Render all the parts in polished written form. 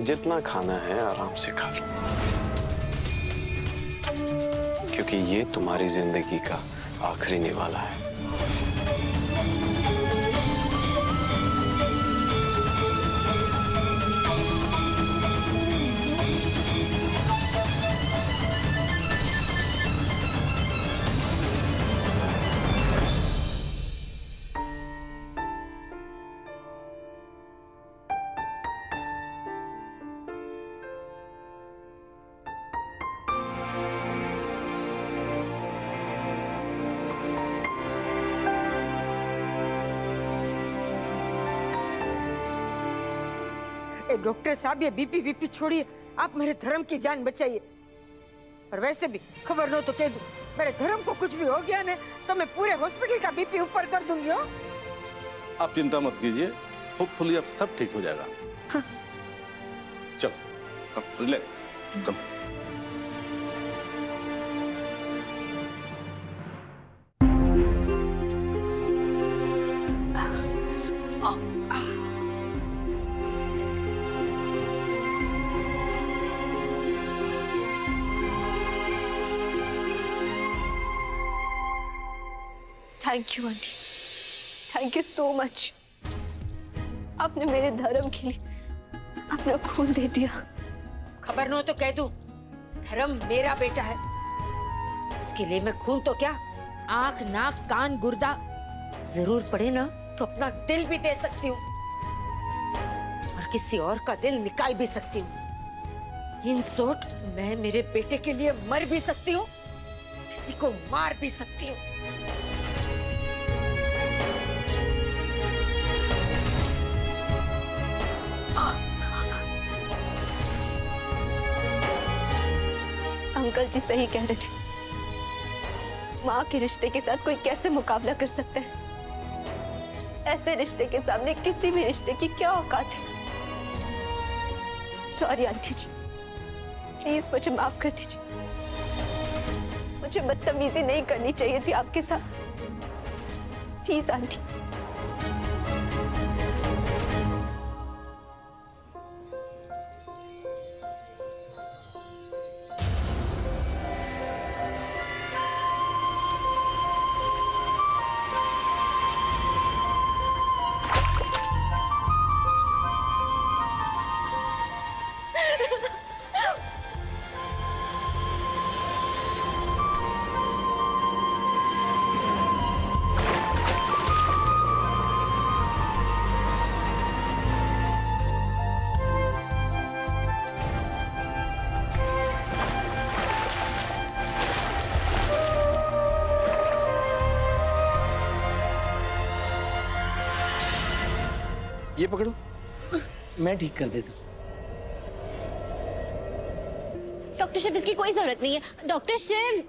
जितना खाना है आराम से खा लो, क्योंकि ये तुम्हारी जिंदगी का आखिरी निवाला है। डॉक्टर साहब, ये बीपी छोड़िए, आप मेरे धर्म की जान बचाइए। और वैसे भी खबर लो तो कह दूं, मेरे धर्म को कुछ भी हो गया ना तो मैं पूरे हॉस्पिटल का बीपी ऊपर कर दूंगी। हो आप चिंता मत कीजिए, होपफुली अब सब ठीक हो जाएगा। हाँ। चलो अब रिलैक्स, चलो। Thank you aunty, thank you so much. आपने मेरे धर्म के लिए अपना खून दे दिया। खबर न हो तो कह दूं, धर्म मेरा बेटा है, उसके लिए मैं खून तो क्या, आंख नाक कान गुर्दा, जरूर पड़े ना तो अपना दिल भी दे सकती हूँ और किसी और का दिल निकाल भी सकती हूँ। इन शॉर्ट, मैं मेरे बेटे के लिए मर भी सकती हूँ, किसी को मार भी सकती हूँ। अंकल जी सही कह रहे थे, माँ के रिश्ते के साथ कोई कैसे मुकाबला कर सकता है। ऐसे रिश्ते के सामने किसी भी रिश्ते की क्या औकात है। सॉरी आंटी जी, प्लीज मुझे माफ कर दीजिए। मुझे बदतमीजी नहीं करनी चाहिए थी आपके साथ, प्लीज आंटी। ये पकड़ो, मैं ठीक कर देता हूँ। डॉक्टर शिव, इसकी कोई जरूरत नहीं है। डॉक्टर शिव,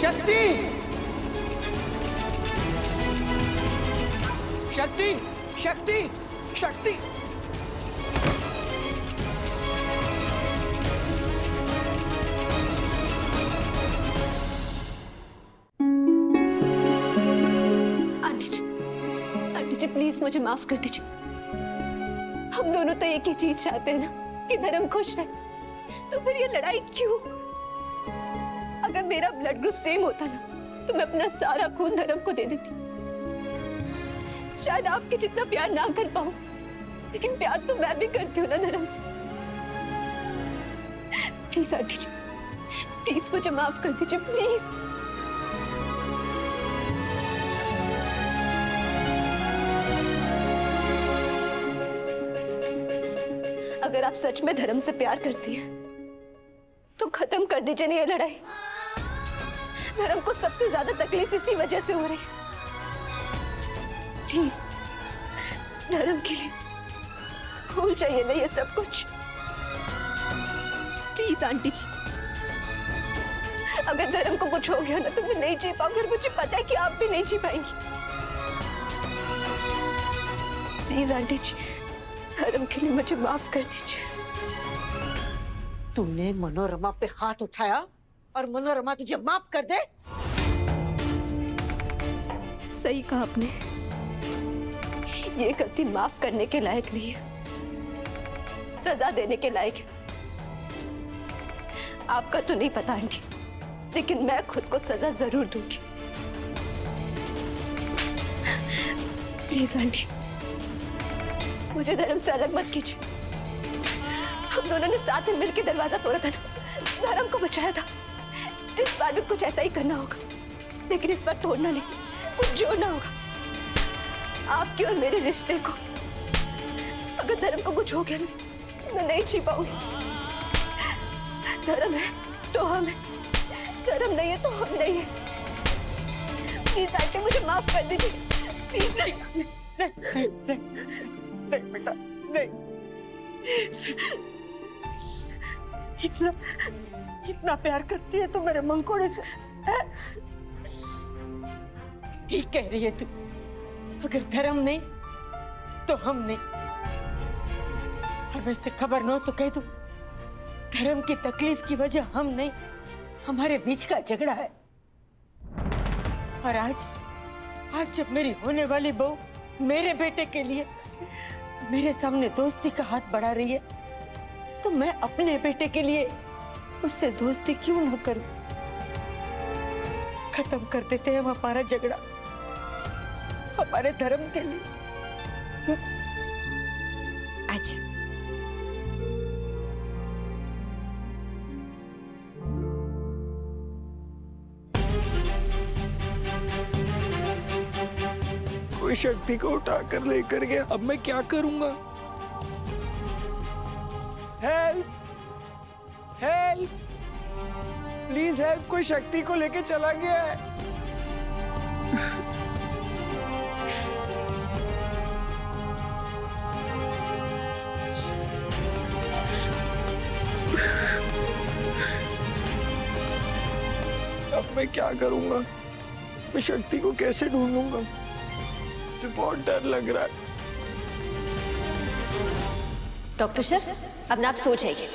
शक्ति, शक्ति, शक्ति, शक्ति। आंटी जी प्लीज मुझे माफ कर दीजिए। हम दोनों तो एक ही चीज चाहते हैं ना, कि धर्म खुश रहे। तो फिर ये लड़ाई क्यों? अगर मेरा ब्लड ग्रुप सेम होता ना, तो मैं अपना सारा खून धर्म को दे देती। शायद आपके जितना प्यार ना कर पाऊं, लेकिन प्यार तो मैं भी करती हूँ ना धर्म से। प्लीज आंटी जी, प्लीज मुझे माफ कर दीजिए, प्लीज। अगर आप सच में धर्म से प्यार करती हैं तो खत्म कर दीजिए ना ये लड़ाई। धर्म को सबसे ज्यादा तकलीफ इसी वजह से हो रही है। प्लीज धर्म के लिए भूल जाइए ना ये सब कुछ। प्लीज आंटी जी, अगर धर्म को कुछ हो गया ना तो मैं नहीं जी पाऊंगी और मुझे पता है कि आप भी नहीं जी पाएंगी। प्लीज आंटी जी, धर्म के लिए मुझे माफ कर दीजिए। तूने मनोरमा पे हाथ उठाया और मनोरमा तुझे माफ कर दे? सही कहा आपने, ये गलती माफ करने के लायक नहीं है, सजा देने के लायक है। आपका तो नहीं पता आंटी, लेकिन मैं खुद को सजा जरूर दूंगी। प्लीज आंटी, मुझे धर्म से अलग मत कीजिए। हम दोनों ने साथ में मिलकर दरवाजा तोड़ा था ना, धर्म को बचाया था। इस बार भी कुछ ऐसा ही करना होगा, लेकिन इस बार तोड़ना नहीं, कुछ जोड़ना होगा। आपके और मेरे रिश्ते को अगर धर्म को कुछ हो गया ना, मैं नहीं जी पाऊंगी। धर्म है तो हम है, धर्म नहीं है तो हम नहीं है। प्लीज आके मुझे माफ कर दीजिए। प्लीज नहीं, नहीं, नहीं, नहीं बेटा, नहीं। इतना प्यार करती है तो मेरे मंकोड़े से। ठीक कह रही है तू, अगर धर्म नहीं तो हम नहीं। और वैसे खबर न हो तो कह दो, धर्म की तकलीफ की वजह हम नहीं, हमारे बीच का झगड़ा है। और आज जब मेरी होने वाली बहू मेरे बेटे के लिए मेरे सामने दोस्ती का हाथ बढ़ा रही है, तो मैं अपने बेटे के लिए उससे दोस्ती क्यों ना करूं? खत्म कर देते हैं हमारा झगड़ा हमारे धर्म के लिए। अच्छा, कोई शक्ति को उठाकर लेकर गया, अब मैं क्या करूंगा? हेल्प, हेल्प, प्लीज हेल्प, कोई शक्ति को लेके चला गया है। अब मैं क्या करूंगा? मैं शक्ति को कैसे ढूंढूंगा? मुझे बहुत डर लग रहा है। डॉक्टर सर, अब ना आप सो जाइए,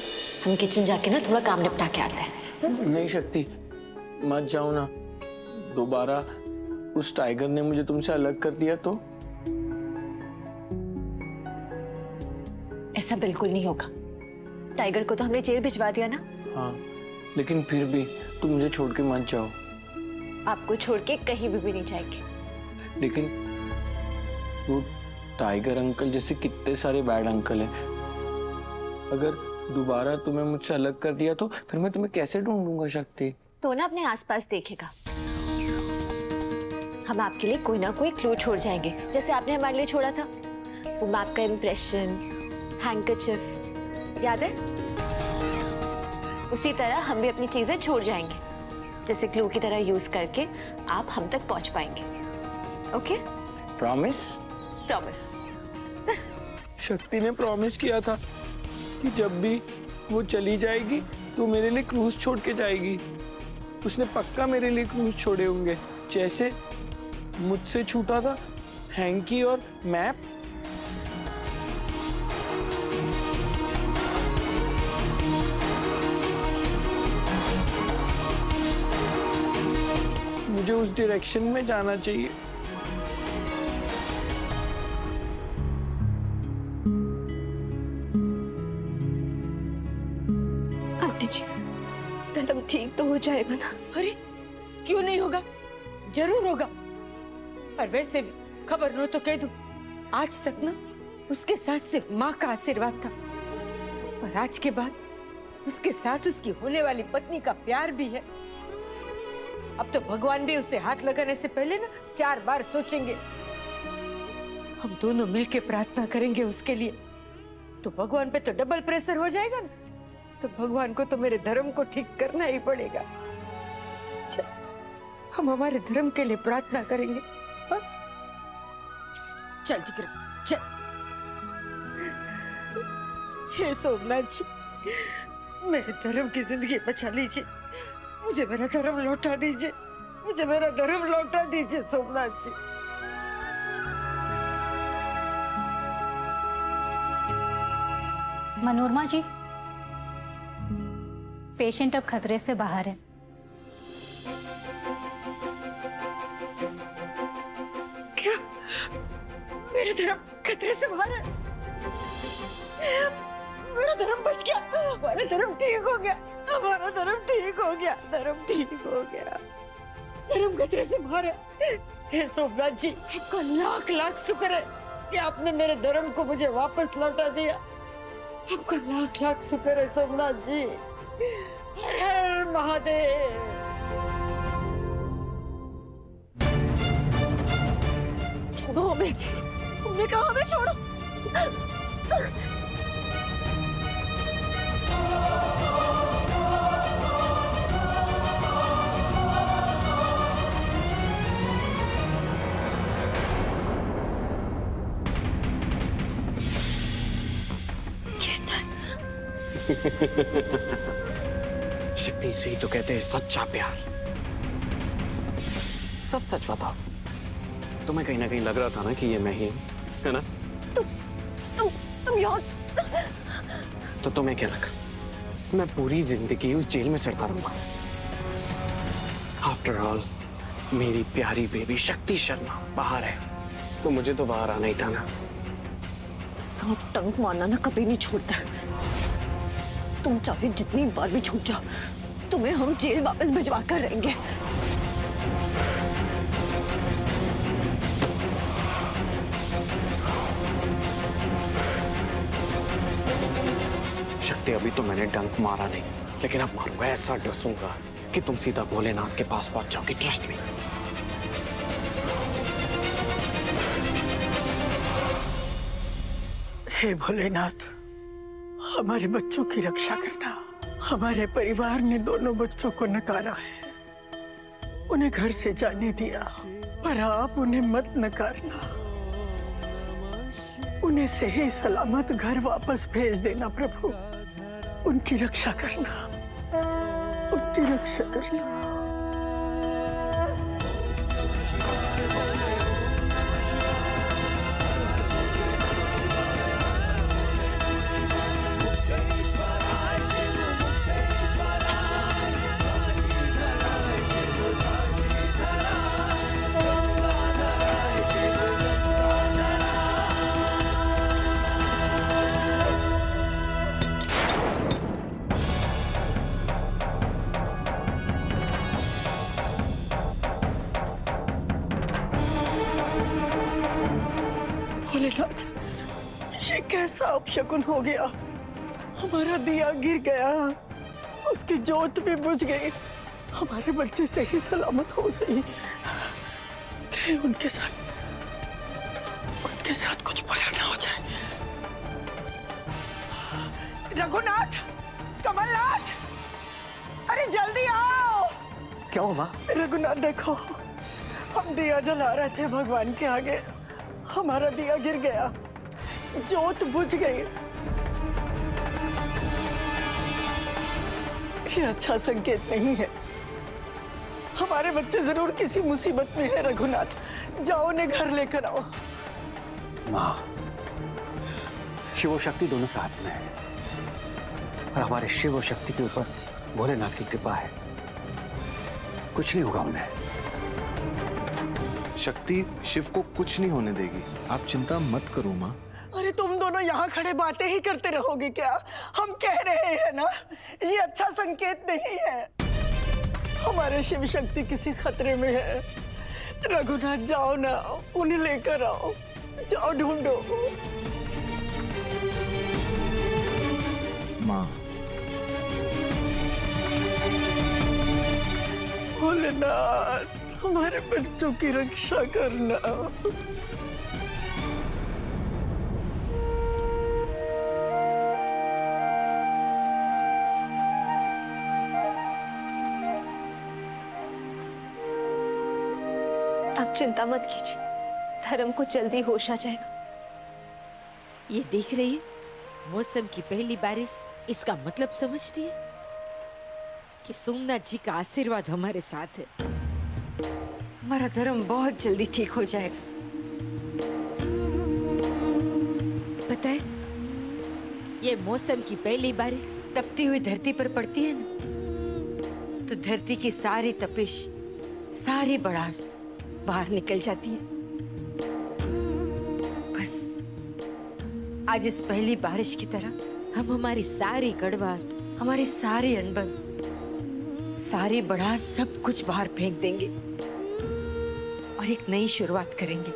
हम किचन जाके ना थोड़ा काम निपटा के आते हैं। नहीं शक्ति, मत जाओ ना। दोबारा उस टाइगर ने मुझे तुमसे अलग कर दिया तो? ऐसा बिल्कुल नहीं होगा। टाइगर को तो हमने जेल भिजवा दिया ना। हाँ, लेकिन फिर भी तुम मुझे छोड़ के मत जाओ। आपको छोड़ के कहीं भी नहीं जाएंगे। लेकिन वो टाइगर अंकल जैसे कितने सारे बैड अंकल हैं, अगर दोबारा तुम्हें मुझसे अलग कर दिया तो फिर मैं तुम्हें कैसे ढूंढूंगा शक्ति? तो ना अपने आसपास देखेगा, हम आपके लिए कोई ना कोई क्लू छोड़ जाएंगे, जैसे आपने हमारे लिए छोड़ा था वो मैप का इम्प्रेशन, हैंकरचिफ, याद है? उसी तरह हम भी अपनी चीजें छोड़ जाएंगे, जैसे क्लू की तरह यूज करके आप हम तक पहुंच पाएंगे। ओके? प्रॉमिस? प्रॉमिस। शक्ति ने प्रॉमिस किया था कि जब भी वो चली जाएगी तो मेरे लिए क्रूज छोड़ के जाएगी। उसने पक्का मेरे लिए क्रूज छोड़े होंगे, जैसे मुझसे छूटा था हैंकी और मैप। मुझे उस डायरेक्शन में जाना चाहिए। आंटी जी, धर्म ठीक तो हो जाएगा ना? अरे क्यों नहीं होगा, जरूर होगा। और वैसे भी खबर न हो तो कह दूं, आज तक ना उसके साथ सिर्फ माँ का आशीर्वाद था, और आज के बाद उसके साथ उसकी होने वाली पत्नी का प्यार भी है। अब तो भगवान भी उसे हाथ लगाने से पहले ना 4 बार सोचेंगे। हम दोनों मिलकर प्रार्थना करेंगे उसके लिए तो भगवान पे तो डबल प्रेशर हो जाएगा ना। तो भगवान को तो मेरे धर्म को ठीक करना ही पड़ेगा। चल, हम हमारे धर्म के लिए प्रार्थना करेंगे। हाँ? चल विक्रम चल। हे सोमनाथ जी, मेरे धर्म की जिंदगी बचा लीजिए। मुझे मेरा धर्म लौटा दीजिए। मुझे मेरा धर्म लौटा दीजिए सोमनाथ जी। मनोरमा जी, पेशेंट अब खतरे से बाहर है। क्या मेरे धर्म खतरे से बाहर है? मेरा धर्म बच गया। हमारा धर्म ठीक हो गया। हमारा धर्म ठीक हो गया। धर्म ठीक हो गया। धर्म खतरे से बाहर है। हे सोमनाथ जी, आपका लाख लाख शुक्र है कि आपने मेरे धर्म को मुझे वापस लौटा दिया। आपका लाख लाख शुक्र है सोमनाथ जी। हर हर महादेव। छोड़ो हमें। तुमने कहा हमें छोड़ो। शक्ति से ही तो कहते हैं सच्चा प्यार। सच सच बताओ, तुम्हें कहीं ना कहीं लग रहा था ना कि ये मैं ही हूं, है ना? तुम यहाँ। तो तुम्हें क्या लगा मैं पूरी जिंदगी उस जेल में सड़ता रहूंगा? आफ्टर ऑल मेरी प्यारी बेबी शक्ति शर्मा बाहर है, तो मुझे तो बाहर आना ही था ना। सांप टंक मारना ना कभी नहीं छोड़ता। तुम चाहे जितनी बार भी छूट जाओ, तुम्हें हम जेल वापस भिजवा कर रहेंगे। शक्ति, अभी तो मैंने डंक मारा नहीं, लेकिन अब मारूंगा। ऐसा डसूंगा कि तुम सीधा भोलेनाथ के पास पहुंच जाओगी। Trust me. हे भोलेनाथ, हमारे बच्चों की रक्षा करना। हमारे परिवार ने दोनों बच्चों को नकारा है, उन्हें घर से जाने दिया, पर आप उन्हें मत नकारना। उन्हें सही सलामत घर वापस भेज देना प्रभु। उनकी रक्षा करना, उनकी रक्षा करना। भोलेनाथ, ये कैसा अपशकुन हो गया? हमारा दिया गिर गया, उसकी जोत भी बुझ गई। हमारे बच्चे सही सलामत हो सही, उनके साथ कुछ बुरा ना हो जाए। रघुनाथ, कमलनाथ, अरे जल्दी आओ। क्या हुआ? रघुनाथ देखो, हम दिया जला रहे थे भगवान के आगे, हमारा दिया गिर गया, जोत बुझ गई। ये अच्छा संकेत नहीं है। हमारे बच्चे जरूर किसी मुसीबत में है। रघुनाथ, जाओ उन्हें घर लेकर आओ। माँ, शिव और शक्ति दोनों साथ में है, और हमारे शिव और शक्ति के ऊपर भोलेनाथ की कृपा है। कुछ नहीं होगा उन्हें। शक्ति शिव को कुछ नहीं होने देगी, आप चिंता मत करो माँ। अरे तुम दोनों यहाँ खड़े बातें ही करते रहोगे क्या? हम कह रहे हैं ना, ये अच्छा संकेत नहीं है। हमारे शिव शक्ति किसी खतरे में है। रघुनाथ जाओ ना, उन्हें लेकर आओ, जाओ ढूंढो। माँ, भोलेनाथ, हमारे बच्चों की रक्षा करना। आप चिंता मत कीजिए, धर्म को जल्दी होश आ जाएगा। ये देख रही है मौसम की पहली बारिश, इसका मतलब समझती है कि सोमनाथ जी का आशीर्वाद हमारे साथ है। हमारा धर्म बहुत जल्दी ठीक हो जाएगा। पता है, ये मौसम की पहली बारिश तपती हुई धरती पर पड़ती है ना, तो धरती की सारी तपिश, सारी भड़ास बाहर निकल जाती है। बस आज इस पहली बारिश की तरह हम हमारी सारी कड़वाहट, हमारी सारी अनबन, सारी भड़ास, सब कुछ बाहर फेंक देंगे और एक नई शुरुआत करेंगे।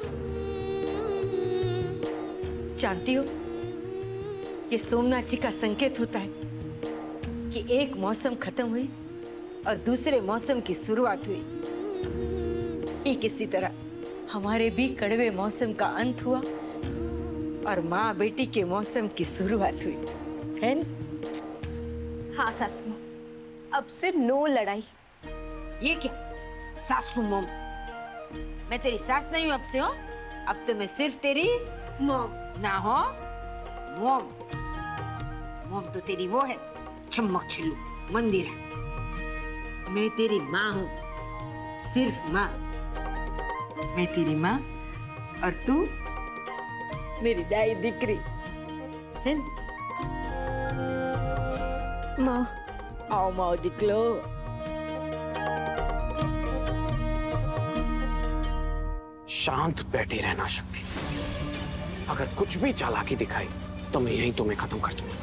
जानती हो, ये सोमनाथ जी का संकेत होता है कि एक मौसम खत्म हुई और दूसरे मौसम की शुरुआत हुई। ठीक इसी तरह हमारे भी कड़वे मौसम का अंत हुआ और माँ बेटी के मौसम की शुरुआत हुई, है ना? हाँ सासू माँ, अब से नो लड़ाई। ये क्या सासू मॉम? मैं तेरी सास नहीं हूँ अब से, हो? अब तो मैं सिर्फ तेरी मॉम। ना हो मॉम। मॉम तो तेरी वो है चम्मक छिल्लू मंदिर है। मैं तेरी माँ हूँ, सिर्फ माँ। मैं तेरी माँ और तू मेरी डाई दिकरी, है ना? माँ, आओ माँ दिखलो। शांत बैठी रहना शक्ति। अगर कुछ भी चालाकी दिखाई तो मैं यहीं तुम्हें खत्म कर दूंगा।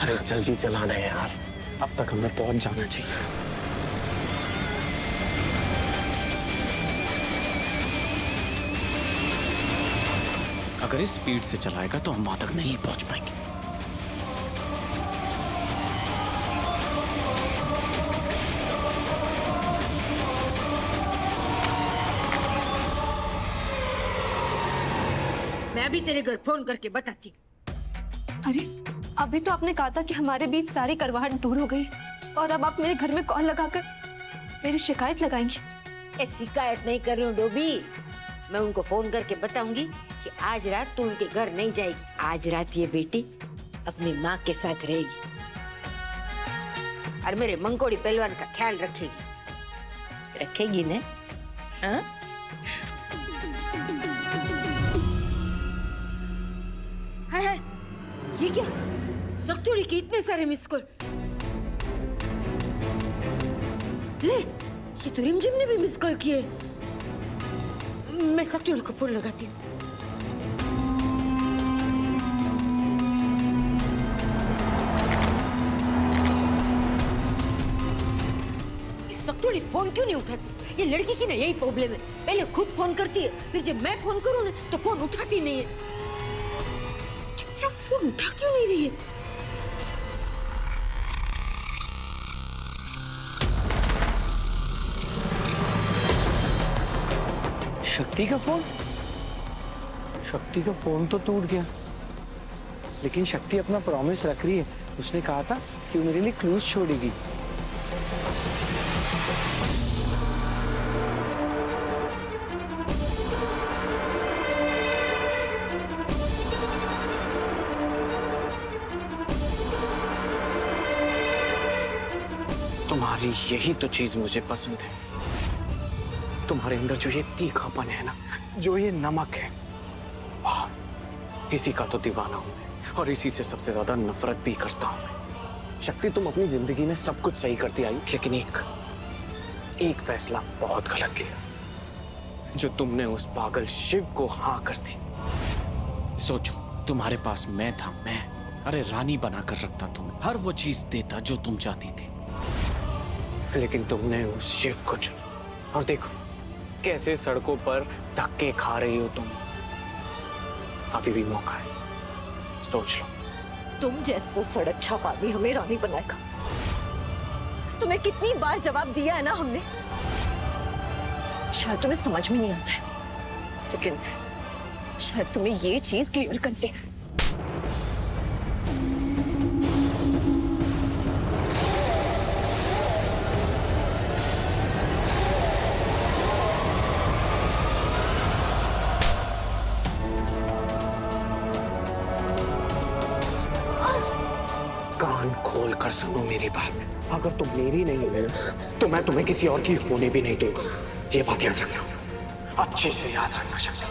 अरे जल्दी चला दे यार, अब तक हमें पहुंच जाना चाहिए। अगर इस स्पीड से चलाएगा तो हम वहां तक नहीं पहुंच पाएंगे। मैं अभी तेरे घर फोन करके बताती हूँ। अरे अभी तो आपने कहा था कि हमारे बीच सारी करवाहट दूर हो गई, और अब आप मेरे घर में कॉल लगाकर मेरी शिकायत लगाएंगी। ए, शिकायत नहीं कर रही हूँ डोबी। मैं उनको फोन करके बताऊंगी कि आज रात तू उनके घर नहीं जाएगी। आज रात ये बेटी अपनी माँ के साथ रहेगी और मेरे मंकोड़ी पहलवान का ख्याल रखेगी। रखेगी ना? हाँ? है, ये क्या? सक्तुड़ी के इतने सारे मिस कॉल। ले, ये तो रिमझिम ने भी मिस कॉल किए। मैं सक्तुड़ी को फोन लगाती हूँ। सक्तुड़ी फोन क्यों नहीं उठाती? ये लड़की की ना यही प्रॉब्लम है, पहले खुद फोन करती है, फिर जब मैं फोन करूँ ना तो फोन उठाती नहीं है। फोन उठा क्यों नहीं रही है? शक्ति का फोन? शक्ति का फोन तो टूट गया, लेकिन शक्ति अपना प्रॉमिस रख रही है। उसने कहा था कि वो मेरे लिए क्लूज छोड़ेगी। तुम्हारी यही तो चीज मुझे पसंद है। तुम्हारे अंदर जो ये तीखापन है ना, जो ये नमक है, वाह, इसी का तो दीवाना हूं मैं, और इसी से सबसे ज्यादा नफरत भी करता हूं मैं। शक्ति, तुम अपनी जिंदगी में सब कुछ सही करती आई, लेकिन एक फैसला बहुत गलत लिया, जो तुमने उस पागल शिव को हाँ कर दी। सोचो, तुम्हारे पास मैं था, मैं अरे रानी बनाकर रखता तुम्हें, हर वो चीज देता जो तुम चाहती थी, लेकिन तुमने उस शिव को चुना। और देखो कैसे सड़कों पर धक्के खा रही हो तुम। अभी भी मौका है, सोच लो। तुम जैसा सड़क छाप आदमी हमें रानी बनाएगा? तुम्हें कितनी बार जवाब दिया है ना हमने, शायद तुम्हें समझ में नहीं आता है, लेकिन शायद तुम्हें ये चीज क्लियर करते हैं। कान खोल कर सुनो मेरी बात। अगर तुम मेरी नहीं हुए तो मैं तुम्हें किसी और की होने भी नहीं दूंगा। ये बात याद रखना, अच्छे से याद रखना शक्ति।